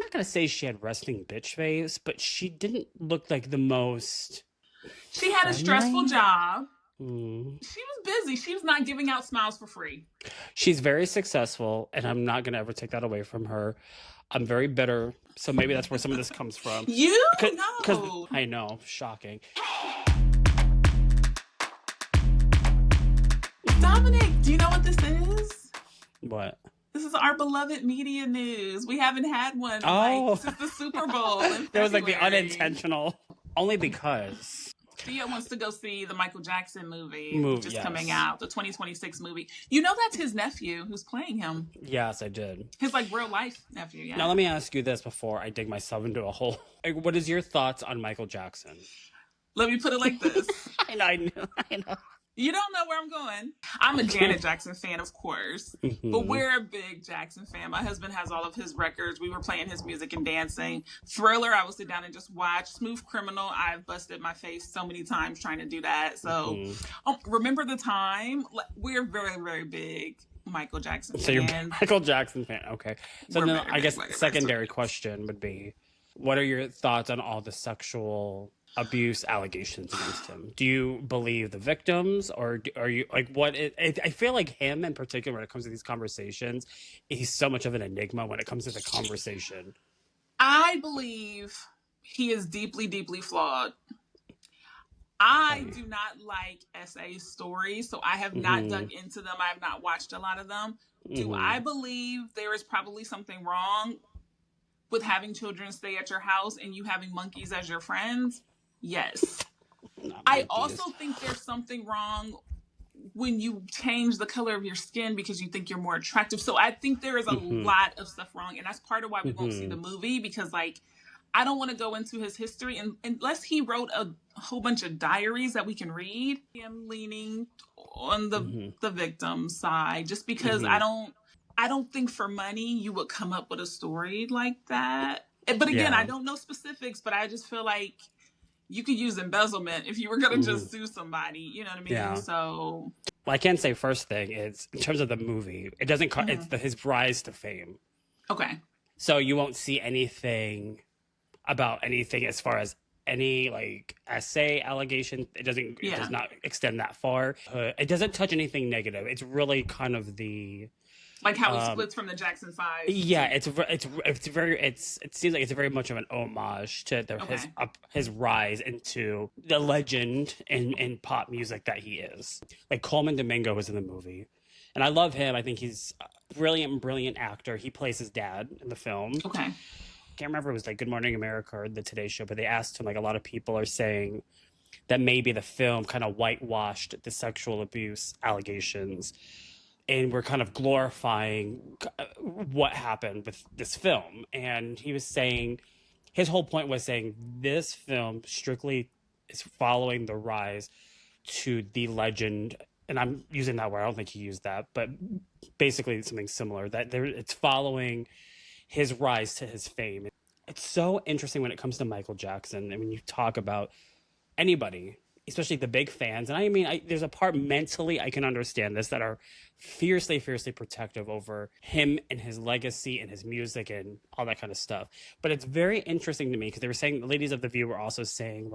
not going to say she had resting bitch face, but she didn't look like the most She had a stressful friendly. job. Mm. She was busy. She was not giving out smiles for free. She's very successful, and I'm not going to ever take that away from her. I'm very bitter, so maybe that's where some of this comes from. You Because know. I know, shocking. Dominic, do you know what this is? What? This is our beloved media news. We haven't had one Oh, since the Super Bowl in there was like the February. unintentional. Only because Thea wants to go see the Michael Jackson movie, which is yes. coming out, the 2026 movie. You know that's his nephew who's playing him. Yes, I did. His real life nephew, yeah. Now let me ask you this before I dig myself into a hole. What is your thoughts on Michael Jackson? Let me put it like this. I know. You don't know where I'm going. I'm a Janet Jackson fan, of course, but we're a big Jackson fan. My husband has all of his records. We were playing his music and dancing. Thriller, I will sit down and just watch. Smooth Criminal, I've busted my face so many times trying to do that. So Remember the Time, we're very, very big Michael Jackson fans. So you're a Michael Jackson fan, okay. So We're then very I guess big secondary question would be, what are your thoughts on all the sexual abuse allegations against him? Do you believe the victims, or are you I feel like him in particular, when it comes to these conversations, he's so much of an enigma when it comes to the conversation. I believe he is deeply, deeply flawed. I do not like SA stories, so I have not dug into them. I have not watched a lot of them. Do I believe there is probably something wrong with having children stay at your house and you having monkeys as your friends? Yes. I also think there's something wrong when you change the color of your skin because you think you're more attractive. So I think there is a lot of stuff wrong. And that's part of why we won't see the movie, because I don't want to go into his history unless he wrote a whole bunch of diaries that we can read. I'm leaning on the victim side just because I don't think for money you would come up with a story like that. But again, I don't know specifics, but I just feel like you could use embezzlement if you were going to just sue somebody. You know what I mean? Yeah. So, well, I can say first thing is, in terms of the movie, it doesn't. It's his rise to fame. Okay. So you won't see anything about anything as far as any essay allegation. It doesn't. It does not extend that far. It doesn't touch anything negative. It's really kind of the. Like how he splits from the Jackson 5. Yeah, it seems like it's very much of an homage to his rise into the legend in pop music that he is. Like Coleman Domingo was in the movie, and I love him. I think he's a brilliant actor. He plays his dad in the film. Okay. I can't remember if it was Good Morning America or the Today Show, but they asked him, a lot of people are saying that maybe the film kind of whitewashed the sexual abuse allegations. And we're kind of glorifying what happened with this film. And he was saying, his whole point was saying, this film strictly is following the rise to the legend. And I'm using that word, I don't think he used that, but basically something similar, that it's following his rise to his fame. It's so interesting when it comes to Michael Jackson. And when you talk about anybody, especially the big fans. And I mean, there's a part mentally I can understand this, that are fiercely protective over him and his legacy and his music and all that kind of stuff. But it's very interesting to me because they were saying, the ladies of The View were also saying,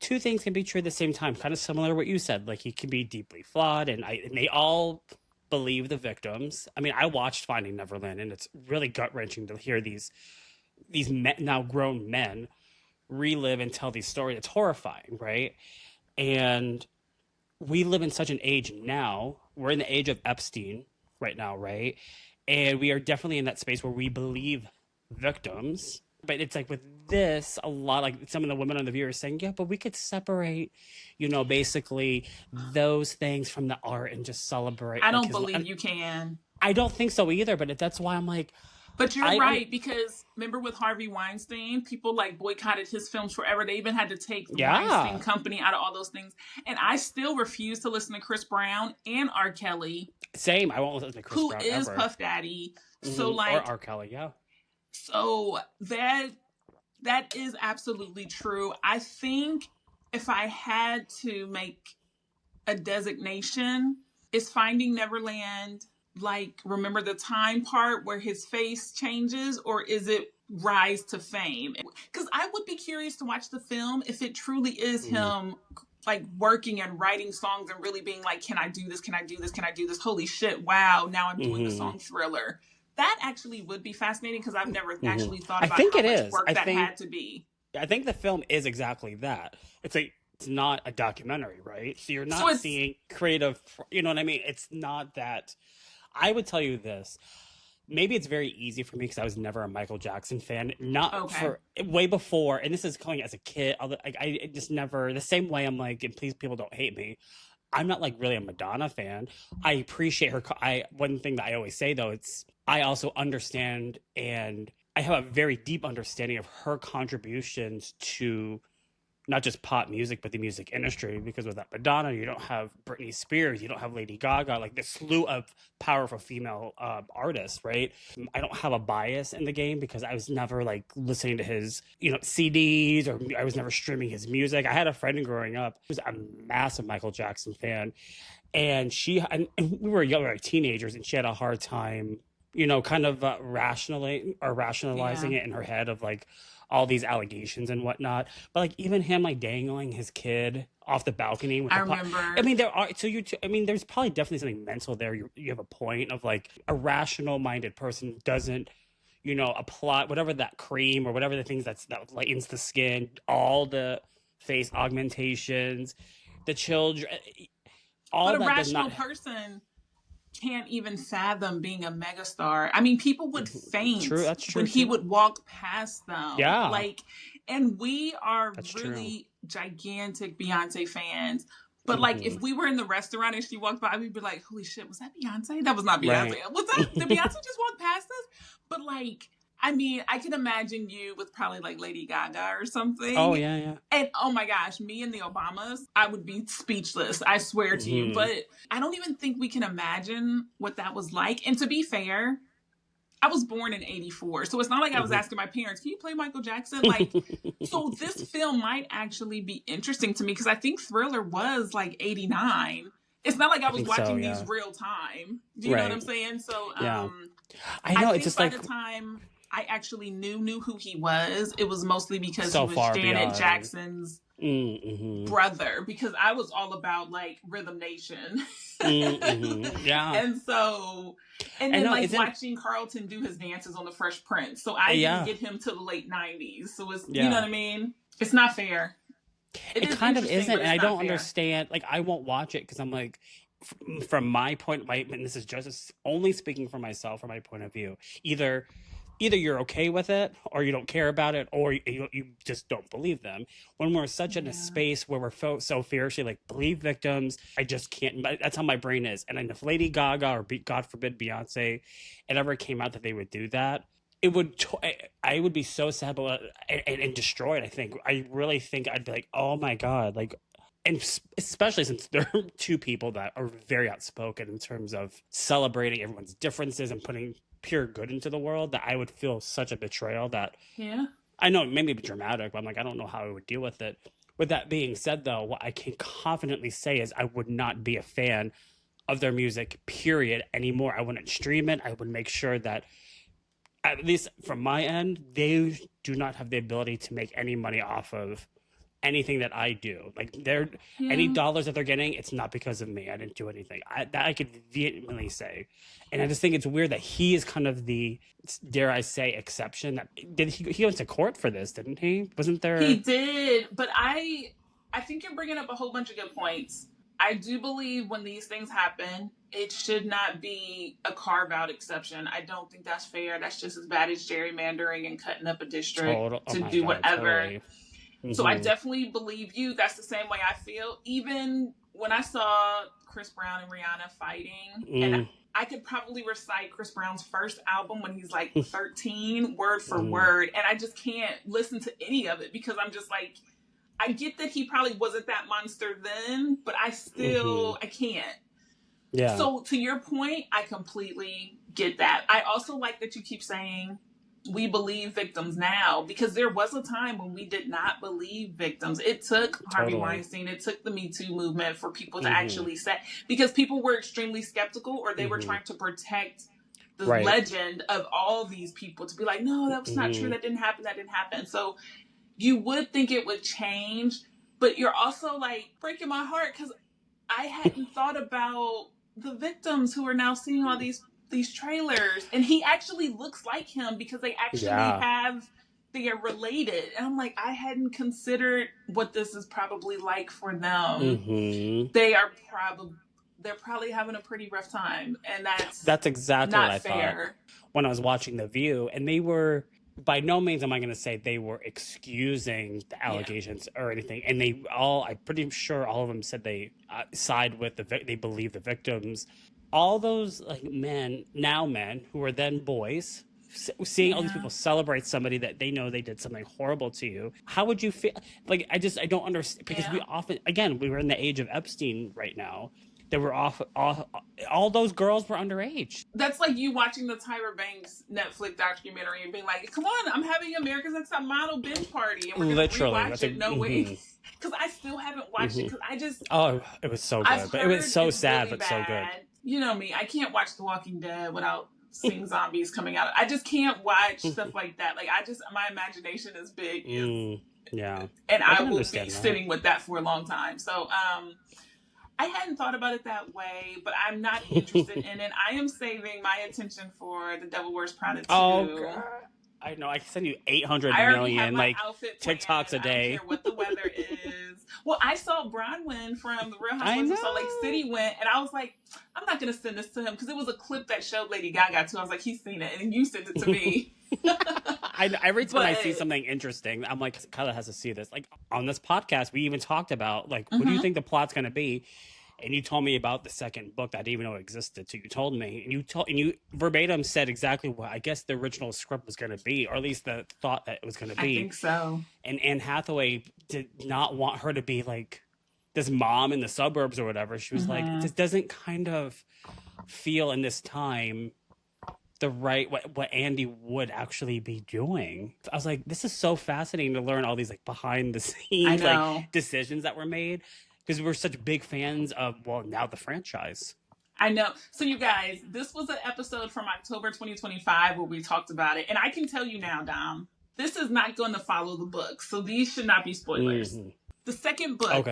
two things can be true at the same time, kind of similar to what you said. He can be deeply flawed, and they all believe the victims. I mean, I watched Finding Neverland, and it's really gut-wrenching to hear these men, now grown men, relive and tell these stories. It's horrifying, right? And we live in such an age now. We're in the age of Epstein right now, right? And we are definitely in that space where we believe victims. But it's with this, a lot, some of the women on The View are saying, yeah, but we could separate, basically those things from the art and just celebrate. I don't believe you can. I don't think so either, but that's why I'm like... But you're right, because remember with Harvey Weinstein, people boycotted his films forever. They even had to take the Weinstein Company out of all those things. And I still refuse to listen to Chris Brown and R. Kelly. Same. I won't listen to Chris Brown who is ever. Puff Daddy. So or R. Kelly, yeah. So that is absolutely true. I think if I had to make a designation, is Finding Neverland Remember the Time part where his face changes, or is it rise to fame. Because I would be curious to watch the film if it truly is him like working and writing songs and really being like, can I do this? Can I do this? Can I do this? Holy shit, wow, now I'm doing the song Thriller. That actually would be fascinating because I've never actually thought about how much work that had to be. I think the film is exactly that. It's not a documentary, right? So you're not seeing creative, you know what I mean? It's not that. I would tell you this. Maybe it's very easy for me because I was never a Michael Jackson fan. Not for way before, and this is coming as a kid. I just never, the same way I'm like, and please people don't hate me, I'm not like really a Madonna fan. I appreciate her. One thing that I always say though, I also understand, and I have a very deep understanding of her contributions to not just pop music, but the music industry, because without Madonna, you don't have Britney Spears, you don't have Lady Gaga, like the slew of powerful female artists, right? I don't have a bias in the game because I was never like listening to his, CDs, or I was never streaming his music. I had a friend growing up who was a massive Michael Jackson fan, and we were young, like teenagers, and she had a hard time, kind of rationalizing it in her head of like all these allegations and whatnot. But like even him like dangling his kid off the balcony with remember. I mean, there's probably definitely something mental there. You have a point of like a rational minded person doesn't, apply whatever that cream or whatever the things that lightens the skin, all the face augmentations, the children, all but that a rational person can't even fathom being a megastar. I mean, people would faint when he would walk past them. Yeah. And we are really gigantic Beyonce fans. But like, if we were in the restaurant and she walked by, we'd be like, holy shit, was that Beyonce? That was not Beyonce. Right. Did Beyonce just walk past us? But like, I mean, I can imagine you with probably like Lady Gaga or something. Oh, yeah. And oh my gosh, me and the Obamas, I would be speechless, I swear to you. But I don't even think we can imagine what that was like. And to be fair, I was born in 84. So it's not like I was asking my parents, can you play Michael Jackson? Like, so this film might actually be interesting to me because I think Thriller was like 89. It's not like I was watching these real time. Do you know what I'm saying? So I know, it's just by the time I actually knew who he was, it was mostly because he was Janet Jackson's brother, because I was all about like Rhythm Nation. Yeah. And so, and then watching Carlton do his dances on the Fresh Prince. So I didn't get him to the late 90s. So it's, you know what I mean? It's not fair. It kind of isn't. And I don't understand. Like, I won't watch it because I'm like, from my point, and this is just only speaking for myself, from my point of view, either you're okay with it or you don't care about it, or you just don't believe them. When we're such in a space where we're so fiercely like believe victims, I just can't. That's how my brain is. And if Lady Gaga or God forbid Beyonce, it ever came out that they would do that, I would be so sad and destroyed. I think I really think I'd be like, oh my God, like. And especially since there are two people that are very outspoken in terms of celebrating everyone's differences and putting pure good into the world, that I would feel such a betrayal that I know it may be dramatic, but I'm like, I don't know how I would deal with it. With that being said, though, what I can confidently say is I would not be a fan of their music, period, anymore. I wouldn't stream it. I would make sure that, at least from my end, they do not have the ability to make any money off of anything that I do. Like, any dollars that they're getting, it's not because of me. I didn't do anything. That I could vehemently say. And I just think it's weird that he is kind of the, dare I say, exception. That he went to court for this, didn't he? Wasn't there? He did, but I think you're bringing up a whole bunch of good points. I do believe when these things happen, it should not be a carve-out exception. I don't think that's fair. That's just as bad as gerrymandering and cutting up a district to do whatever. Totally. So I definitely believe you. That's the same way I feel. Even when I saw Chris Brown and Rihanna fighting, and I could probably recite Chris Brown's first album when he's like 13, word for word, and I just can't listen to any of it because I'm just like, I get that he probably wasn't that monster then, but I still, I can't. Yeah. So to your point, I completely get that. I also like that you keep saying, we believe victims now, because there was a time when we did not believe victims. It took Harvey Weinstein, it took the Me Too movement for people to actually say, because people were extremely skeptical, or they were trying to protect the Right. legend of all these people to be like, no, that was not true. That didn't happen. That didn't happen. So you would think it would change, but you're also like breaking my heart because I hadn't thought about the victims who are now seeing all these trailers, and he actually looks like him because they actually they are related. And I'm like, I hadn't considered what this is probably like for them. They're probably having a pretty rough time, and that's exactly what I fair. thought when I was watching The View. And they were, by no means am I going to say they were excusing the allegations or anything. And I'm pretty sure all of them said they side with they believe the victims. All those like men who were then boys, seeing all these people celebrate somebody that they know they did something horrible to you. How would you feel? Like, I don't understand, because we often, again, we were in the age of Epstein right now. They were all those girls were underage. That's like you watching the Tyra Banks Netflix documentary and being like, come on, I'm having America's Next Top Model binge party. And we're going to rewatch it. No way. Because I still haven't watched it because I just... Oh, it was so good. But it was so sad, really but so good. You know me. I can't watch The Walking Dead without seeing zombies coming out. I just can't watch stuff like that. Like, my imagination is big. Yeah. And I will be sitting with that for a long time. So, I hadn't thought about it that way, but I'm not interested in it. I am saving my attention for The Devil Wears Prada 2. Oh, God. I know. I can send you 800 million like TikToks a day. I don't care what the weather is. Well, I saw Bronwyn from The Real Housewives of Salt Lake City went, and I was like, I'm not going to send this to him because it was a clip that showed Lady Gaga too. I was like, he's seen it, and you sent it to me. Every time I see something interesting, I'm like, Kyla has to see this. Like on this podcast, we even talked about like, what do you think the plot's going to be? And you told me about the second book that I didn't even know existed. So you told me, and you verbatim said exactly what I guess the original script was going to be, or at least the thought that it was going to be. I think so. And Anne Hathaway did not want her to be like this mom in the suburbs or whatever. She was like, this doesn't kind of feel in this time the right what Andy would actually be doing. I was like, this is so fascinating to learn all these like behind the scenes like decisions that were made. Because we're such big fans of, now the franchise. I know. So you guys, this was an episode from October 2025 where we talked about it. And I can tell you now, Dom, this is not going to follow the book. So these should not be spoilers. The second book,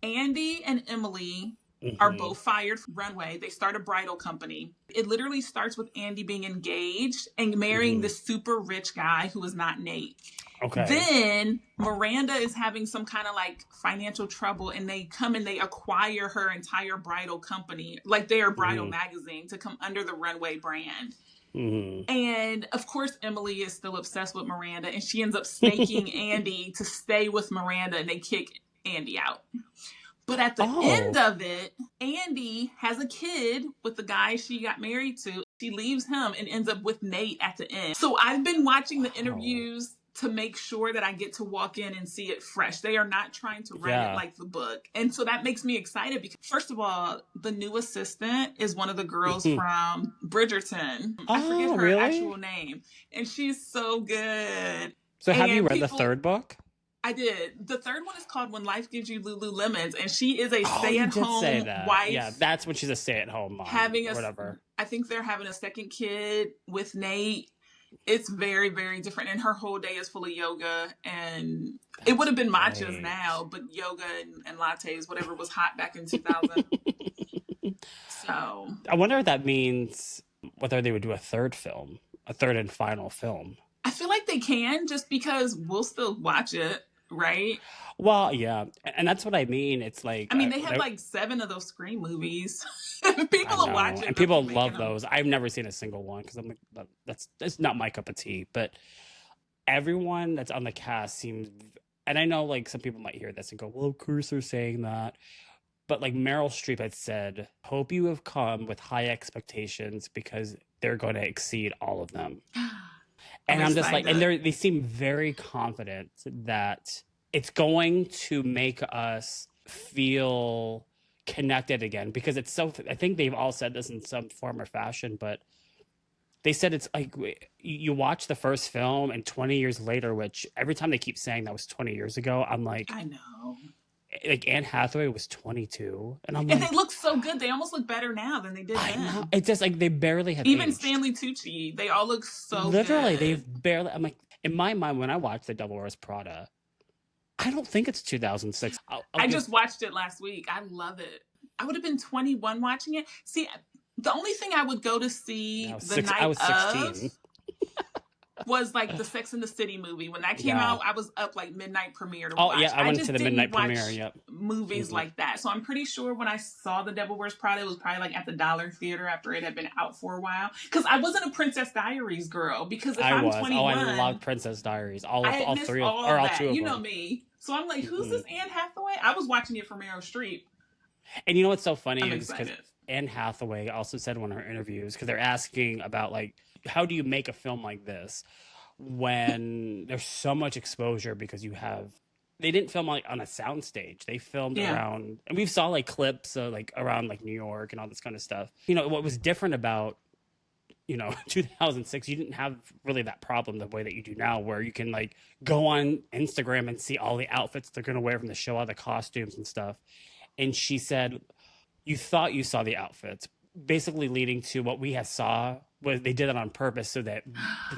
Andy and Emily are both fired from Runway. They start a bridal company. It literally starts with Andy being engaged and marrying this super rich guy who is not Nate. Okay. Then Miranda is having some kind of like financial trouble, and they come and they acquire her entire bridal company, like their bridal magazine, to come under the Runway brand. And of course, Emily is still obsessed with Miranda, and she ends up snaking Andy to stay with Miranda, and they kick Andy out. But at the end of it, Andy has a kid with the guy she got married to. She leaves him and ends up with Nate at the end. So I've been watching the interviews to make sure that I get to walk in and see it fresh. They are not trying to write it like the book. And so that makes me excited because, first of all, the new assistant is one of the girls from Bridgerton. I forget her actual name. And she's so good. So have you read the third book? I did. The third one is called When Life Gives You Lululemons, and she is a stay-at-home wife. Yeah, that's when she's a stay-at-home mom or whatever. I think they're having a second kid with Nate. It's very, very different, and her whole day is full of yoga, and it would have been matchas now, but yoga and lattes, whatever was hot back in 2000. So I wonder if that means whether they would do a third and final film. I feel like they can, just because we'll still watch it, right? Well, yeah, and that's what I mean. It's like, I mean, they have like 7 of those Scream movies. People will watch it, and people love those. I've never seen a single one because I'm like, that's not my cup of tea. But everyone that's on the cast seems, and I know like some people might hear this and go, "Well, of course they're saying that." But like Meryl Streep had said, "Hope you have come with high expectations because they're going to exceed all of them." And I'm just like, and they seem very confident that it's going to make us feel connected again, because it's so, I think they've all said this in some form or fashion, but they said it's like you watch the first film and 20 years later, which every time they keep saying that was 20 years ago, I'm like, I know. like Anne Hathaway was 22, and I'm And they like, look so good. They almost look better now than they did I know. then. It's just like they barely have Even aged. Stanley Tucci, they all look so Literally, they've good. barely. I'm like, in my mind, when I watched The Devil Wears Prada, I don't think it's 2006. I'll I give, just watched it last week. I love it. I would have been 21 watching it. See, the only thing I would go to see the I night was of 16. was like the Sex and the City movie. When that came Yeah. out, I was up like midnight premiere to Oh watch. yeah, I went just to the didn't midnight watch premiere. Yep. movies like that. So I'm pretty sure when I saw The Devil Wears Prada, it was probably like at the Dollar Theater after it had been out for a while. Because I wasn't a Princess Diaries girl. Because if I I'm was. 21, I love Princess Diaries. I All had missed three of, all or all that. two of You them. know me. So I'm like, who's this Anne Hathaway? I was watching it for Meryl Streep. And you know what's so funny I'm is because excited. Anne Hathaway also said in one of her interviews, because they're asking about like, how do you make a film like this when there's so much exposure, because they didn't film like on a soundstage. They filmed around, and we saw like clips like around like New York and all this kind of stuff. You know, what was different about 2006, you didn't have really that problem the way that you do now, where you can like go on Instagram and see all the outfits they're going to wear from the show, all the costumes and stuff. And she said, you thought you saw the outfits, basically leading to what we had saw was they did it on purpose so that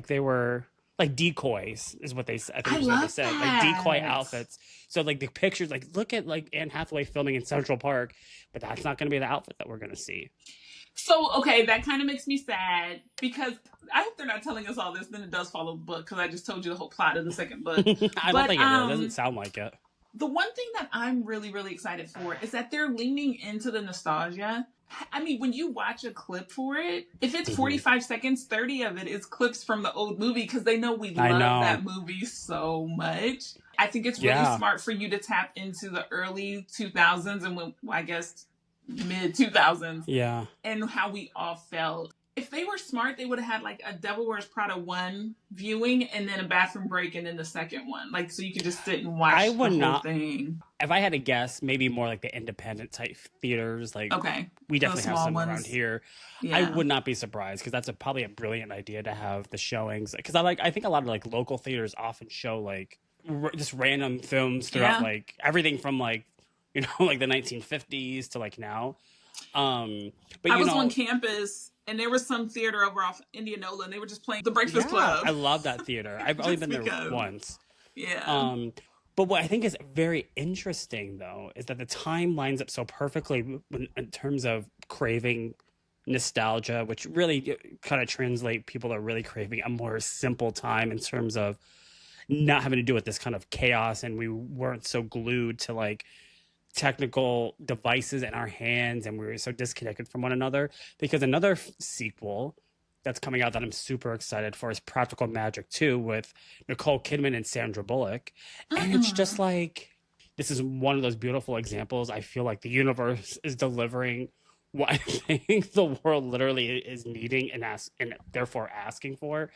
they were like decoys, is what they said. I think is what they said, like decoy outfits. So like the pictures, like look at like Anne Hathaway filming in Central Park, but that's not going to be the outfit that we're going to see. So, okay, that kind of makes me sad because I hope they're not telling us all this. Then it does follow the book because I just told you the whole plot of the second book. I don't think it is. It doesn't sound like it. The one thing that I'm really, really excited for is that they're leaning into the nostalgia. I mean, when you watch a clip for it, if it's 45 seconds, 30 of it is clips from the old movie because they know we love that movie so much. I think it's really smart for you to tap into the early 2000s and when, I guess mid 2000s. Yeah. And how we all felt. If they were smart, they would have had like a Devil Wears Prada 1 viewing and then a bathroom break and then the second one. Like, so you could just sit and watch the whole thing. If I had to guess, maybe more like the independent type theaters. Like, we definitely have some around here. Yeah. I would not be surprised because that's probably a brilliant idea to have the showings. Because I think a lot of like local theaters often show like just random films throughout like everything from like, like the 1950s to like now. But I was on campus and there was some theater over off Indianola and they were just playing The Breakfast Club. I love that theater. I've only been there once. Yeah. But what I think is very interesting though is that the time lines up so perfectly in terms of craving nostalgia, which really kind of translate people are really craving a more simple time in terms of not having to do with this kind of chaos, and we weren't so glued to like technical devices in our hands and we were so disconnected from one another. Because another sequel that's coming out that I'm super excited for is Practical Magic 2 with Nicole Kidman and Sandra Bullock. And it's just like, this is one of those beautiful examples. I feel like the universe is delivering what I think the world literally is needing and therefore asking for.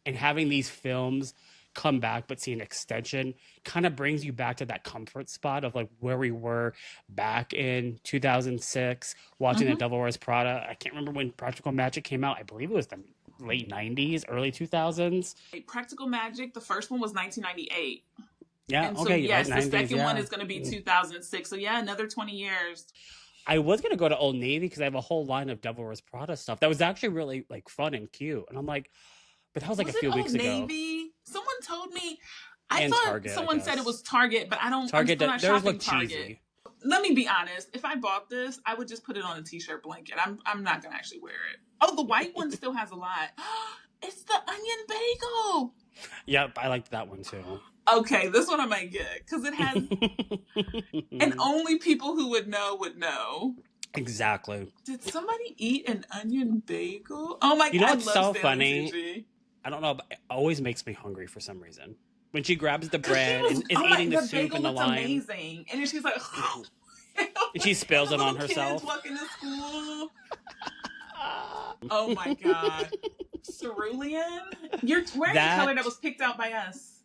And having these films come back but see an extension kind of brings you back to that comfort spot of like where we were back in 2006 watching The Devil Wears Prada. I can't remember when Practical Magic came out. I believe it was the late 90s, early 2000s. Practical Magic, the first one was 1998. Yeah, and so, okay. yes, right, the 90s, second one is going to be 2006. So yeah, another 20 years. I was going to go to Old Navy because I have a whole line of Devil Wears Prada stuff that was actually really like fun and cute. And I'm like, but that was like a few weeks ago. Navy? Someone told me. I thought Target, someone said it was Target, but I don't. Target, I'm still not shopping Target. Cheesy. Let me be honest. If I bought this, I would just put it on a t-shirt blanket. I'm not gonna actually wear it. Oh, the white one still has a lot. It's the onion bagel. Yep, I liked that one too. Okay, this one I might get because it has, and only people who would know. Exactly. Did somebody eat an onion bagel? Oh my god! You know what's so Stanley funny? Tucci. I don't know, but it always makes me hungry for some reason. When she grabs the bread and is eating the soup and the lime. Amazing. And then she's like, and she spills it on herself. Kids walking to school. Oh my god. Cerulean? You're wearing a color that was picked out by us.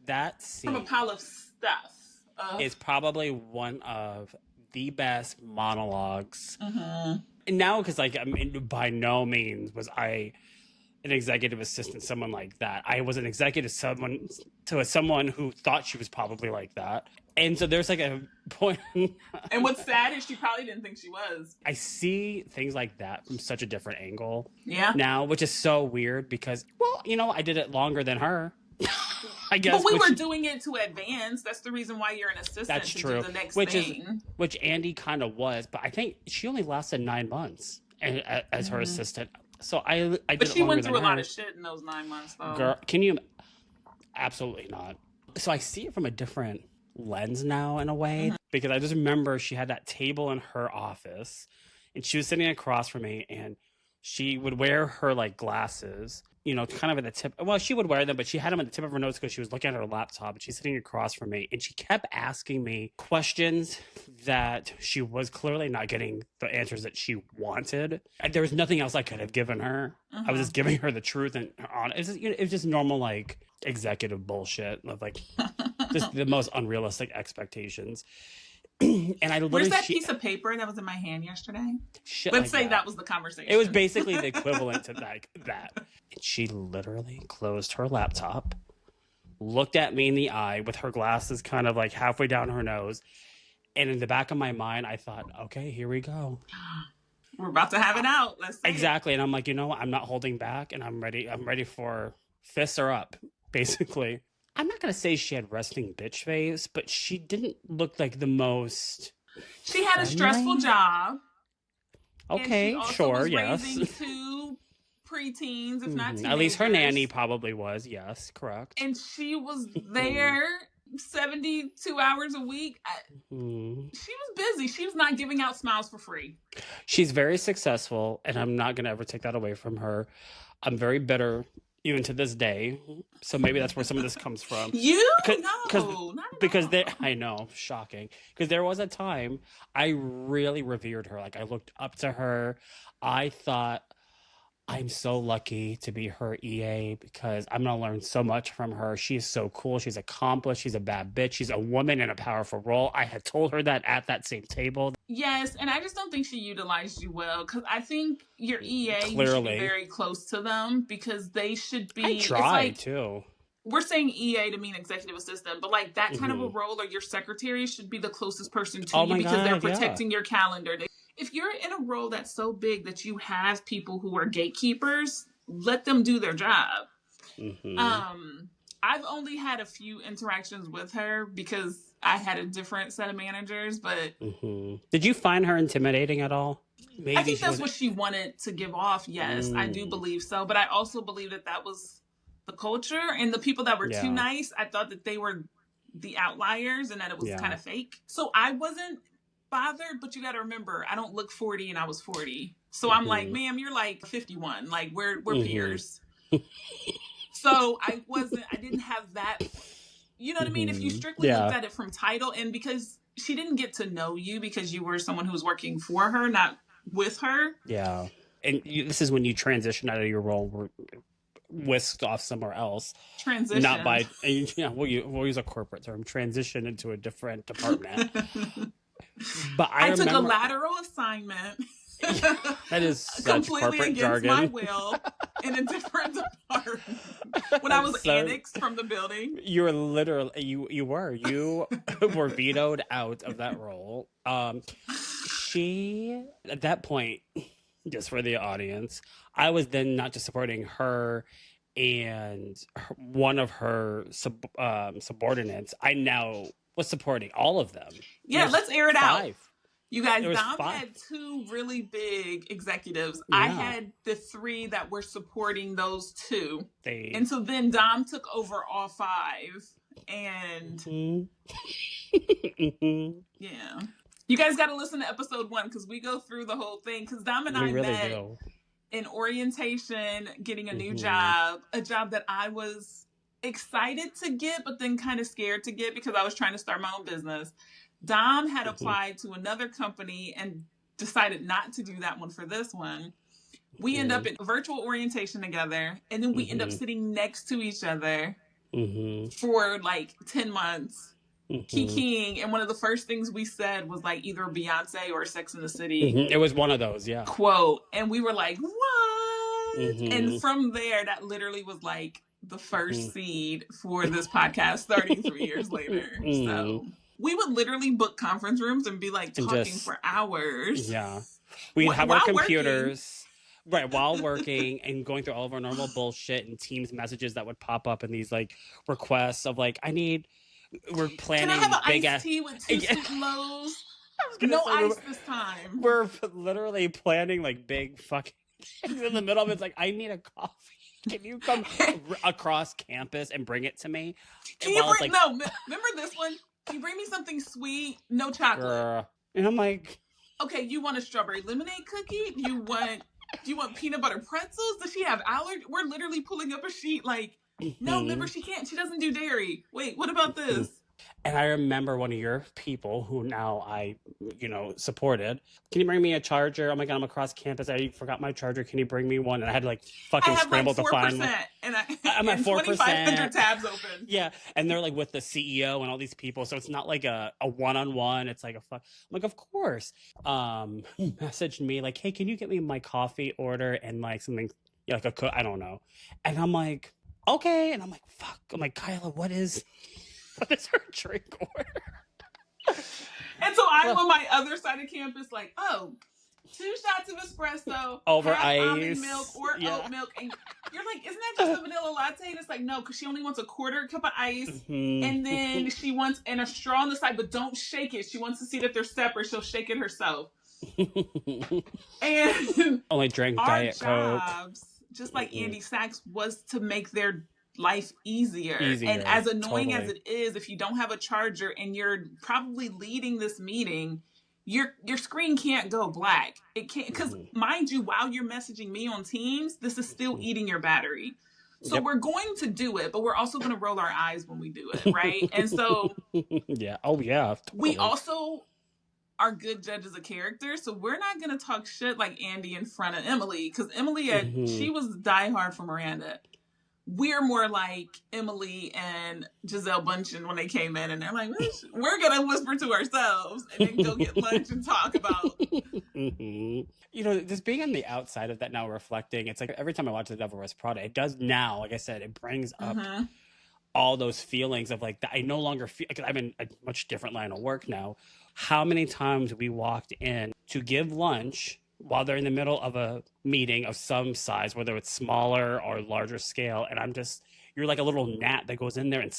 That scene from a pile of stuff. Is probably one of the best monologues. And now, because like, I mean, by no means was I an executive assistant, someone like that. I was an executive someone who thought she was probably like that. And so there's like a point. And what's sad is she probably didn't think she was. I see things like that from such a different angle now, which is so weird because, well, I did it longer than her. I guess. But we were doing it to advance. That's the reason why you're an assistant. That's true. Do the next thing. Which Andy kind of was, but I think she only lasted 9 months as her assistant. So I did But she went through a lot of shit in those 9 months, though. Girl, can you? Absolutely not. So I see it from a different lens now, in a way, because I just remember she had that table in her office, and she was sitting across from me, and she would wear her like glasses, kind of at the tip. Well, she would wear them, but she had them at the tip of her nose because she was looking at her laptop, and she's sitting across from me, and she kept asking me questions that she was clearly not getting the answers that she wanted. And there was nothing else I could have given her. I was just giving her the truth and honest. It was just normal, like, executive bullshit of like just the most unrealistic expectations. And I literally, where's that piece of paper that was in my hand yesterday? Let's say that was the conversation. It was basically the equivalent to that. And she literally closed her laptop, looked at me in the eye with her glasses kind of like halfway down her nose, and in the back of my mind, I thought, okay, here we go. We're about to have it out. Let's say exactly. And I'm like, I'm not holding back, and I'm ready for fists are up, basically. I'm not going to say she had resting bitch face, but she didn't look like the most... She had a stressful job. Okay, and she sure, was yes. raising 2 preteens, if not teenagers. At least her nanny probably was, yes, correct. And she was there 72 hours a week. She was busy. She was not giving out smiles for free. She's very successful, and I'm not going to ever take that away from her. I'm very bitter even to this day, so maybe that's where some of this comes from. I know, shocking. Because there was a time I really revered her. Like, I looked up to her. I thought, I'm so lucky to be her EA because I'm going to learn so much from her. She's so cool. She's accomplished. She's a bad bitch. She's a woman in a powerful role. I had told her that at that same table. Yes, and I just don't think she utilized you well because I think your EA, clearly, you should be very close to them because they should be... I try, too. We're saying EA to mean executive assistant, but like that kind of a role, or your secretary should be the closest person to you because they're protecting your calendar. If you're in a role that's so big that you have people who are gatekeepers, let them do their job. I've only had a few interactions with her because I had a different set of managers, but... Did you find her intimidating at all? Maybe I think that's what she wanted to give off, yes. I do believe so, but I also believe that was the culture, and the people that were too nice, I thought that they were the outliers and that it was kind of fake. So I wasn't bothered, but you got to remember, I don't look 40 and I was 40. So I'm like, ma'am, you're like 51. Like we're peers. So I didn't have that, you know what I mean? If you strictly looked at it from title, and because she didn't get to know you because you were someone who was working for her, not with her. Yeah. And this is when you transition out of your role, whisked off somewhere else. Transition. Not by, we'll use a corporate term, transition into a different department. But I took a lateral assignment. That is such completely corporate against jargon. My will in a different department. When I was annexed from the building. You were literally you were vetoed out of that role. She at that point, just for the audience, I was then not just supporting her and one of her subordinates. I now was supporting all of them. Yeah, let's air it out. You guys, Dom 5. had 2 really big executives. Yeah. I had the 3 that were supporting those 2. And so then Dom took over all 5. And yeah. You guys got to listen to episode 1 because we go through the whole thing. Because Dom and I met in orientation, getting a new job, a job that I was excited to get, but then kind of scared to get because I was trying to start my own business. Dom had applied to another company and decided not to do that one for this one. We end up in virtual orientation together, and then we end up sitting next to each other for like 10 months, kikiing. And one of the first things we said was like either Beyonce or Sex and the City. It was one of those, quote. And we were like, what? And from there, that literally was like the first seed for this podcast 33 years later. So We would literally book conference rooms and be like And talking just, for hours. yeah. We'd have our While computers, right, while working and going through all of our normal bullshit and Teams messages that would pop up and these like requests of like, we're Can I have planning an big iced ass. tea with 2 sweet and lows? I was gonna No say, ice this time. we're literally planning like big fucking things in the middle of it. It's like, I need a coffee. Can you come across campus and bring it to me? Can you bring, no, remember this one? Can you bring me something sweet, no chocolate? And I'm like, okay, you want a strawberry lemonade cookie? Do you want peanut butter pretzels? Does she have allergy? We're literally pulling up a sheet like, no, remember she doesn't do dairy. Wait, what about this? And I remember one of your people who now I, supported. Can you bring me a charger? Oh my God, I'm across campus. I forgot my charger. Can you bring me one? And I had to like fucking scramble like 4%, to find one. And I'm at 4%. 2,500 tabs open. Yeah. And they're like with the CEO and all these people. So it's not like a one-on-one. It's like I'm like, of course. Messaged me like, hey, can you get me my coffee order and like something like I don't know. And I'm like, okay. And I'm like, fuck. I'm like, Kyla, what is her drink order? And so I'm on my other side of campus, like, 2 shots of espresso over ice, almond milk or oat milk, and you're like, isn't that just a vanilla latte? And it's like, no, because she only wants a quarter cup of ice, and then she wants a straw on the side, but don't shake it. She wants to see that they're separate. She'll shake it herself. And only drank Diet Coke. Just like Andy Sachs, was to make their life easier. And as annoying as it is, if you don't have a charger and you're probably leading this meeting, your screen can't go black. It can't, because mind you, while you're messaging me on Teams, this is still eating your battery. So we're going to do it, but we're also going to roll our eyes when we do it, right? And so yeah, totally. We also are good judges of character, so we're not going to talk shit like Andy in front of Emily, because Emily she was diehard for Miranda. We're more like Emily and Giselle Bundchen when they came in, and they're like, we're going to whisper to ourselves and then go get lunch and talk about. Just being on the outside of that now, reflecting, it's like every time I watch The Devil Wears Prada, it does now, like I said, it brings up all those feelings of like, I no longer feel, because I'm in a much different line of work now. How many times we walked in to give lunch while they're in the middle of a meeting of some size, whether it's smaller or larger scale, and you're like a little gnat that goes in there and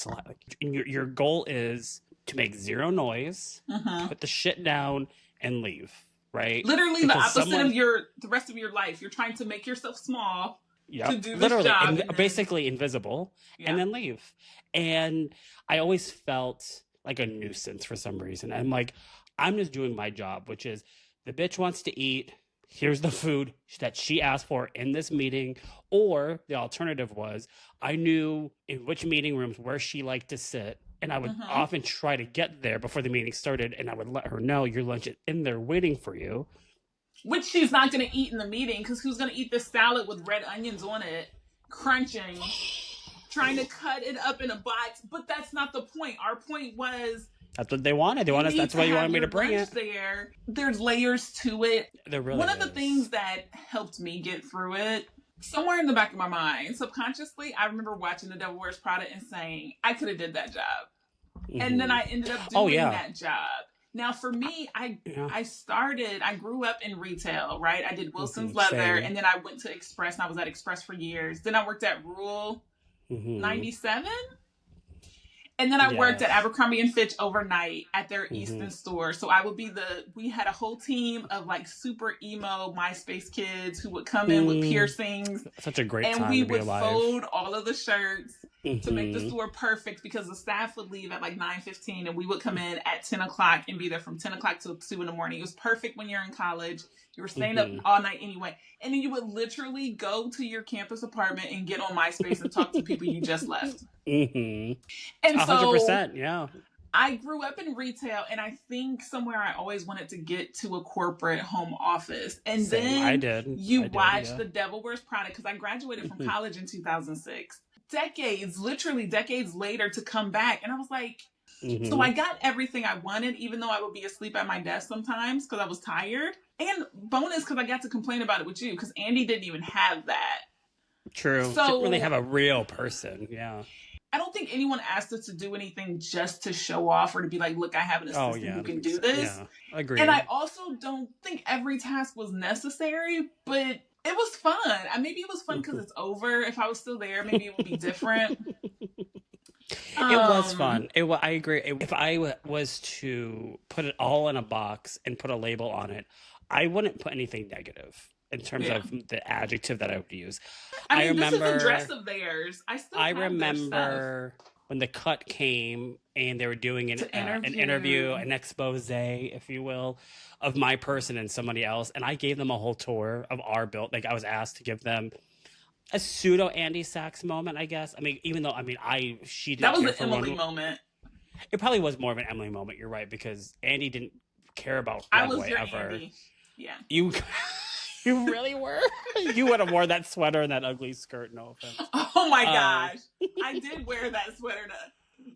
your goal is to make zero noise, put the shit down, and leave, right? Literally because the opposite of the rest of your life. You're trying to make yourself small to do this job. And basically invisible, and then leave. And I always felt like a nuisance for some reason. I'm like, I'm just doing my job, which is the bitch wants to eat. Here's the food that she asked for in this meeting. Or the alternative was, I knew in which meeting rooms where she liked to sit, and I would often try to get there before the meeting started, and I would let her know your lunch is in there waiting for you. Which she's not going to eat in the meeting, because who's going to eat this salad with red onions on it, crunching, trying to cut it up in a box? But that's not the point. Our point was, that's what they wanted. That's why you wanted me to bring it. There's layers to it. There really One of the things that helped me get through it, somewhere in the back of my mind, subconsciously, I remember watching The Devil Wears Prada and saying, I could have did that job. And then I ended up doing that job. Now, for me, I grew up in retail, right? I did Wilson's Leather, and then I went to Express, and I was at Express for years. Then I worked at Rule 97. And then I worked at Abercrombie and Fitch overnight at their Easton store. So I would be we had a whole team of like super emo MySpace kids who would come in with piercings. Such a great time to be alive. And we would fold all of the shirts to make the store perfect, because the staff would leave at like 9:15 and we would come in at 10 o'clock and be there from 10 o'clock till 2 in the morning. It was perfect when you're in college. You were staying up all night anyway. And then you would literally go to your campus apartment and get on MySpace and talk to people you just left. And 100%, yeah. I grew up in retail, and I think somewhere I always wanted to get to a corporate home office. And then you watched The Devil Wears Prada, because I graduated from college in 2006. Literally decades later, to come back. And I was like, so I got everything I wanted, even though I would be asleep at my desk sometimes because I was tired. And bonus, because I got to complain about it with you, because Andy didn't even have that. True. So didn't really have a real person. Yeah. I don't think anyone asked us to do anything just to show off or to be like, look, I have an assistant who can do this. Yeah, agreed. And I also don't think every task was necessary, but it was fun. Maybe it was fun because it's over. If I was still there, maybe it would be different. It was fun. I agree. If I was to put it all in a box and put a label on it, I wouldn't put anything negative in terms of the adjective that I would use. I remember this is a dress of theirs. I remember when the cut came and they were doing an interview, an expose, if you will, of my person and somebody else, and I gave them a whole tour of our build. Like I was asked to give them a pseudo Andy Sachs moment, I guess. I mean, even though she didn't. That was an Emily moment. It probably was more of an Emily moment. You're right, because Andy didn't care about Broadway ever. Andy. Yeah. You really were? You would have worn that sweater and that ugly skirt, no offense. Oh my gosh. I did wear that sweater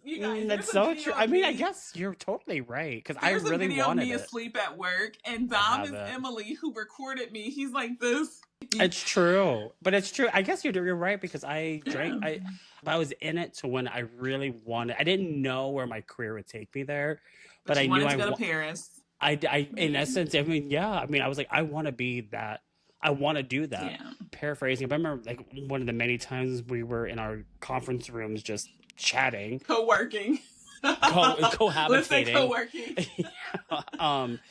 you guys. That's so true. I mean, I guess you're totally right, because I really video wanted of me it. asleep at work, and Dom is Emily, who recorded me. He's like this. It's true. But it's true. I guess you're right, because I drank. I was in it to when I really wanted. I didn't know where my career would take me there, but I knew I wanted to go to Paris. I in essence, I was like, I want to be that. I want to do that. Yeah. Paraphrasing, I remember like one of the many times we were in our conference rooms just chatting, co-working, cohabitating. Let's say co-working.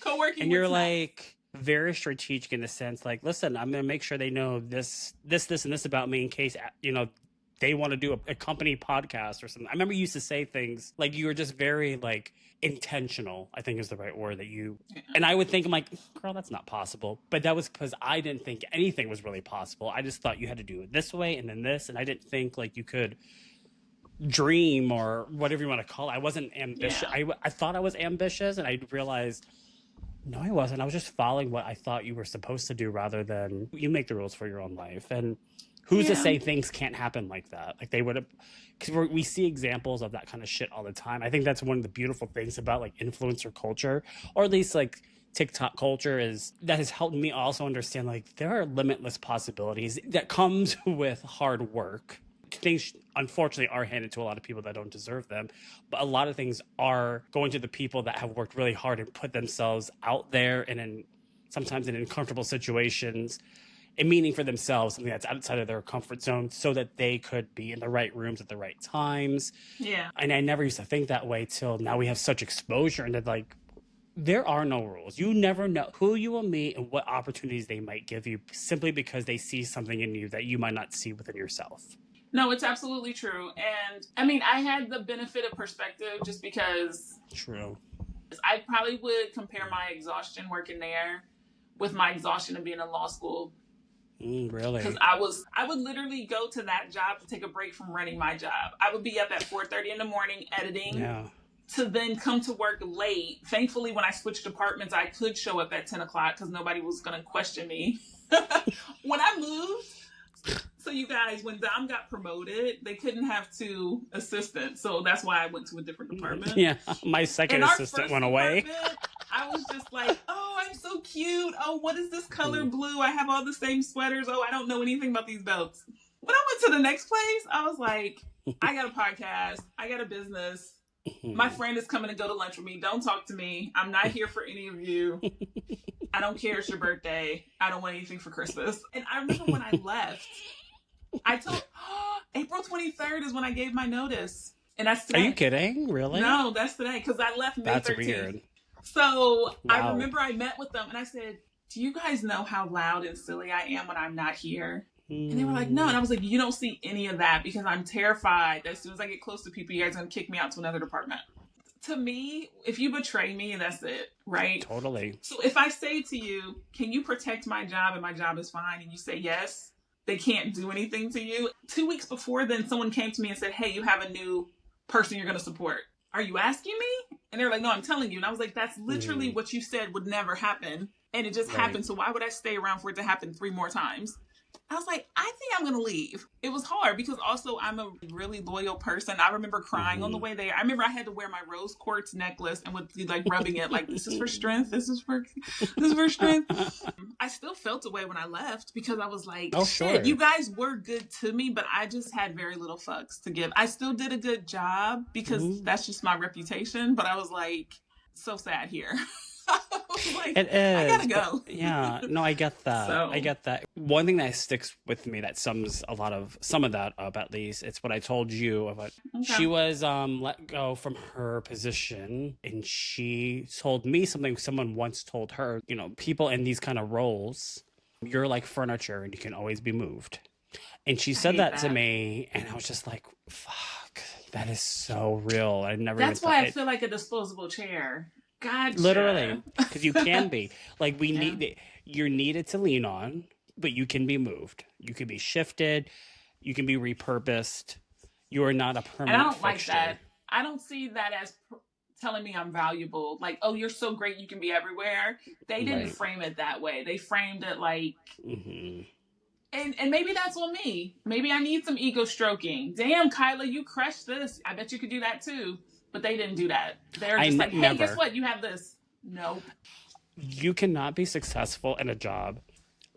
Co-working, and you're like very strategic in the sense, like, listen, I'm gonna make sure they know this, and this about me in case they want to do a company podcast or something. I remember you used to say things like you were just very like intentional, I think is the right word and I would think, I'm like, girl, that's not possible. But that was because I didn't think anything was really possible. I just thought you had to do it this way and then this. And I didn't think like you could dream or whatever you want to call it. I wasn't ambitious. Yeah. I thought I was ambitious, and I realized, no, I wasn't. I was just following what I thought you were supposed to do rather than you make the rules for your own life. And who's to say things can't happen like that? Like they would have, because we see examples of that kind of shit all the time. I think that's one of the beautiful things about like influencer culture, or at least like TikTok culture, is that has helped me also understand like there are limitless possibilities that comes with hard work. Things unfortunately are handed to a lot of people that don't deserve them, but a lot of things are going to the people that have worked really hard and put themselves out there and sometimes in uncomfortable situations, and meaning for themselves something that's outside of their comfort zone so that they could be in the right rooms at the right times. Yeah. And I never used to think that way till now we have such exposure, and that like there are no rules. You never know who you will meet and what opportunities they might give you simply because they see something in you that you might not see within yourself. No, it's absolutely true. And I mean, I had the benefit of perspective just because. True. I probably would compare my exhaustion working there with my exhaustion of being in law school. Really? Because I would literally go to that job to take a break from running my job. I would be up at 4:30 in the morning editing to then come to work late. Thankfully, when I switched departments, I could show up at 10 o'clock because nobody was going to question me. When I moved, so you guys, when Dom got promoted, they couldn't have 2 assistants. So that's why I went to a different department. Yeah, my second assistant went away. I was just like, oh, I'm so cute. Oh, what is this color blue? I have all the same sweaters. Oh, I don't know anything about these belts. When I went to the next place, I was like, I got a podcast. I got a business. My friend is coming to go to lunch with me. Don't talk to me. I'm not here for any of you. I don't care. It's your birthday. I don't want anything for Christmas. And I remember when I left, I told, April 23rd is when I gave my notice. And that's today. Are you kidding? Really? No, that's today. Because I left May 13th. That's weird. So I remember I met with them and I said, do you guys know how loud and silly I am when I'm not here? And they were like, no. And I was like, you don't see any of that because I'm terrified that as soon as I get close to people, you guys are going to kick me out to another department. To me, if you betray me, that's it, right? Totally. So if I say to you, can you protect my job and my job is fine, and you say yes, they can't do anything to you. 2 weeks before then, someone came to me and said, hey, you have a new person you're going to support. Are you asking me? And they're like, no, I'm telling you. And I was like, that's literally what you said would never happen. And it just happened. So why would I stay around for it to happen 3 more times? I was like, I think I'm gonna leave. It was hard because also I'm a really loyal person. I remember crying on the way there. I remember I had to wear my rose quartz necklace and would be like rubbing it, like this is for strength. This is for strength. I still felt away when I left because I was like, Oh, shit, sure. you guys were good to me, but I just had very little fucks to give. I still did a good job because that's just my reputation. But I was like, so sad here. Like, It I is, gotta but go. yeah, no, I get that. So I get that. One thing that sticks with me that sums some of that up, at least, it's what I told you about. okay. She was let go from her position, and she told me something someone once told her. You know, people in these kind of roles, you're like furniture, and you can always be moved. And she I said hate that to that. me, and I was just like, "Fuck, that is so real." I never even That's thought why I it. feel like a disposable chair. Gotcha. Literally, because you can be like we Yeah. need you're needed to lean on, but you can be moved. You can be shifted. You can be repurposed. You are not a And I permanent don't like fixture. that. I don't see that as telling me I'm valuable. Like, oh, you're so great, you can be everywhere. They didn't Right. frame it that way. They framed it like, Hmm. and maybe that's on me. Maybe I need some ego stroking. Damn, Kyla, you crushed this. I bet you could do that too. But they didn't do that. They're just like, hey, guess Never. what? You have this. Nope. You cannot be successful in a job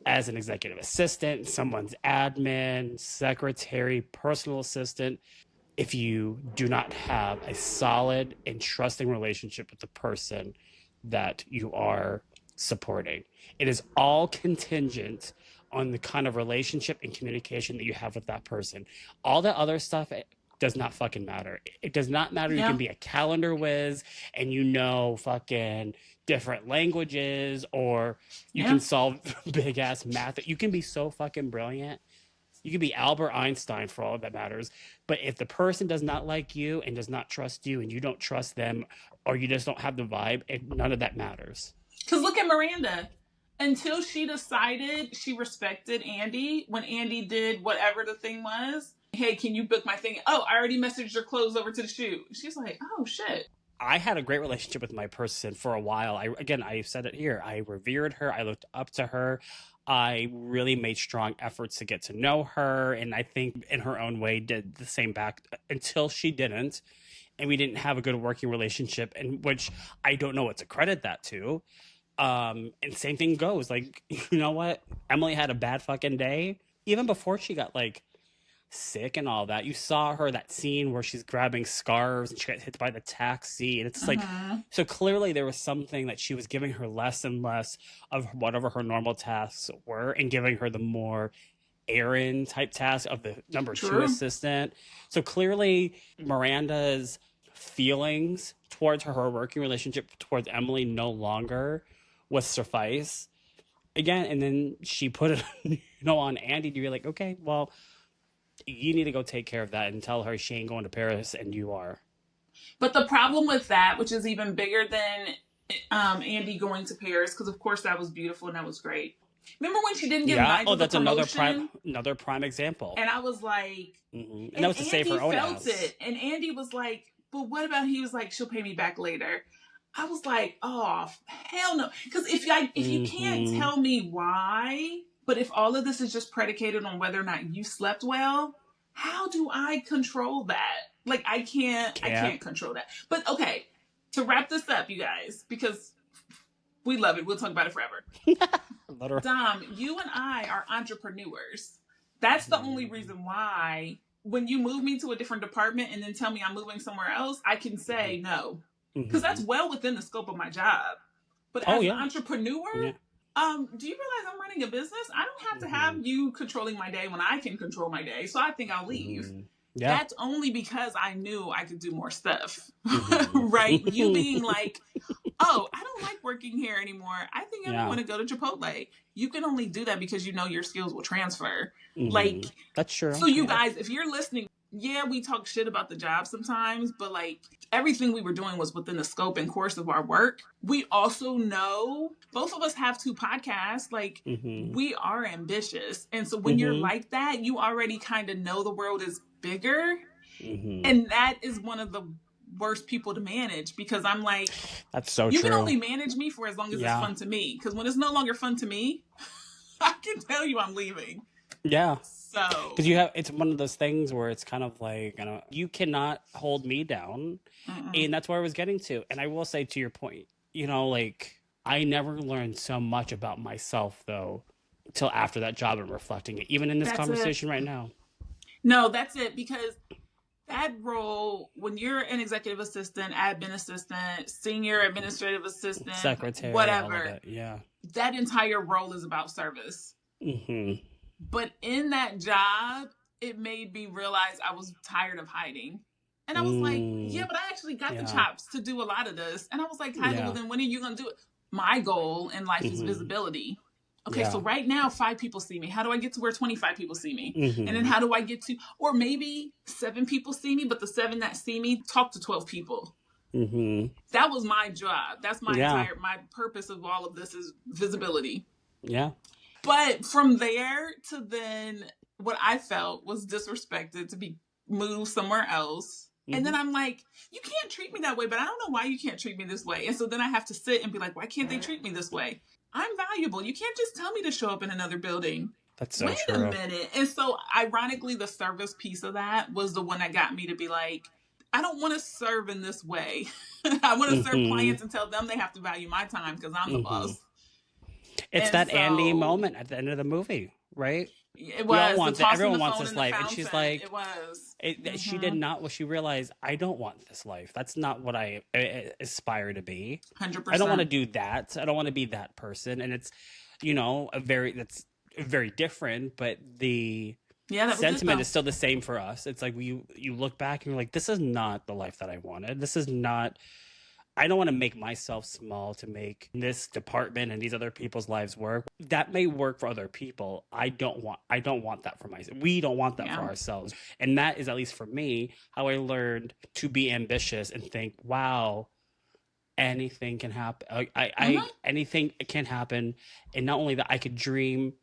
as an executive assistant, someone's admin, secretary, personal assistant, if you do not have a solid and trusting relationship with the person that you are supporting. It is all contingent on the kind of relationship and communication that you have with that person. All the other stuff, it does not fucking matter. It does not matter. You Yeah. can be a calendar whiz and you know fucking different languages, or you Yeah. can solve big ass math. You can be so fucking brilliant. You can be Albert Einstein for all that matters. But if the person does not like you and does not trust you and you don't trust them, or you just don't have the vibe, none of that matters. Because look at Miranda. Until she decided she respected Andy when Andy did whatever the thing was. Hey, can you book my thing? Oh, I already messaged your clothes over to the shoot. She's like, oh shit. I had a great relationship with my person for a while. I said it here. I revered her. I looked up to her. I really made strong efforts to get to know her, and I think in her own way did the same back until she didn't, and we didn't have a good working relationship, and which I don't know what to credit that to. And same thing goes. Like, you know what? Emily had a bad fucking day even before she got like sick and all that. You saw her, that scene where she's grabbing scarves and she got hit by the taxi, and it's like, so clearly there was something that she was giving her less and less of whatever her normal tasks were and giving her the more errand type task of the number two True. assistant. So clearly Miranda's feelings towards her working relationship towards Emily no longer was suffice again. And then she put it on Andy to be like, okay, well, you need to go take care of that and tell her she ain't going to Paris and you are. But the problem with that, which is even bigger than Andy going to Paris, because of course that was beautiful and that was great. Remember when she didn't give Nigel that's the promotion? another prime example. And I was like, And that was to save her own ass. it. And Andy was like, but what about, he was like, she'll pay me back later. I was like, oh, hell no. Because if you can't tell me why, but if all of this is just predicated on whether or not you slept well, how do I control that? Like, I can't control that. But okay, to wrap this up, you guys, because we love it. We'll talk about it forever. Dom, you and I are entrepreneurs. That's the only reason why when you move me to a different department and then tell me I'm moving somewhere else, I can say no. Because that's well within the scope of my job. But as an entrepreneur, do you realize I'm running a business? I don't have to have you controlling my day when I can control my day. So I think I'll leave. Yeah. That's only because I knew I could do more stuff. Right? You being like, oh, I don't like working here anymore. I think I want to go to Chipotle. You can only do that because you know your skills will transfer. Like, that's true. So you guys, if you're listening, we talk shit about the job sometimes, but like everything we were doing was within the scope and course of our work. We also know both of us have 2 podcasts. Like we are ambitious. And so when you're like that, you already kind of know the world is bigger. And that is one of the worst people to manage, because I'm like, that's so you true. can only manage me for as long as it's fun to me. Because when it's no longer fun to me, I can tell you I'm leaving. Yeah. Because So, it's one of those things where it's kind of like, you cannot hold me down. mm-mm. And that's where I was getting to. And I will say, to your point, like, I never learned so much about myself, though, till after that job and reflecting it, even in this That's it. conversation right now. No, that's it. Because that role, when you're an executive assistant, admin assistant, senior administrative assistant, Secretary, all of whatever, it. Yeah. that entire role is about service. Hmm. But in that job, it made me realize I was tired of hiding. And I was like, yeah, but I actually got the Yeah. chops to do a lot of this. And I was like, Kyla, Yeah. well, then when are you going to do it? My goal in life is visibility. Okay, Yeah. so right now, 5 people see me. How do I get to where 25 people see me? Mhm. And then how do I get to, or maybe 7 people see me, but the 7 that see me talk to 12 people. Hmm. That was my job. That's my Yeah. my purpose of all of this is visibility. Yeah. But from there to then, what I felt was disrespected to be moved somewhere else. And then I'm like, you can't treat me that way, but I don't know why you can't treat me this way. And so then I have to sit and be like, why can't they treat me this way? I'm valuable. You can't just tell me to show up in another building. That's so Wait true. a minute. And so ironically, the service piece of that was the one that got me to be like, I don't want to serve in this way. I want to serve clients and tell them they have to value my time because I'm the boss. It's And that so- Andy moment at the end of the movie, right? It We all was. want the tossing everyone the wants phone this in the life, and she's fountain. like, It was. she did not. Well, she realized, I don't want this life. That's not what I aspire to be. 100%. I don't want to do that. I don't want to be that person. And it's, that's very different, but the Yeah, that was sentiment it, is still the same for us. It's like you look back and you're like, this is not the life that I wanted. This is not. I don't want to make myself small to make this department and these other people's lives work. That may work for other people. I don't want that for myself. We don't want that for ourselves. And that is, at least for me, how I learned to be ambitious and think, wow, anything can happen. Anything can happen. And not only that, I could dream.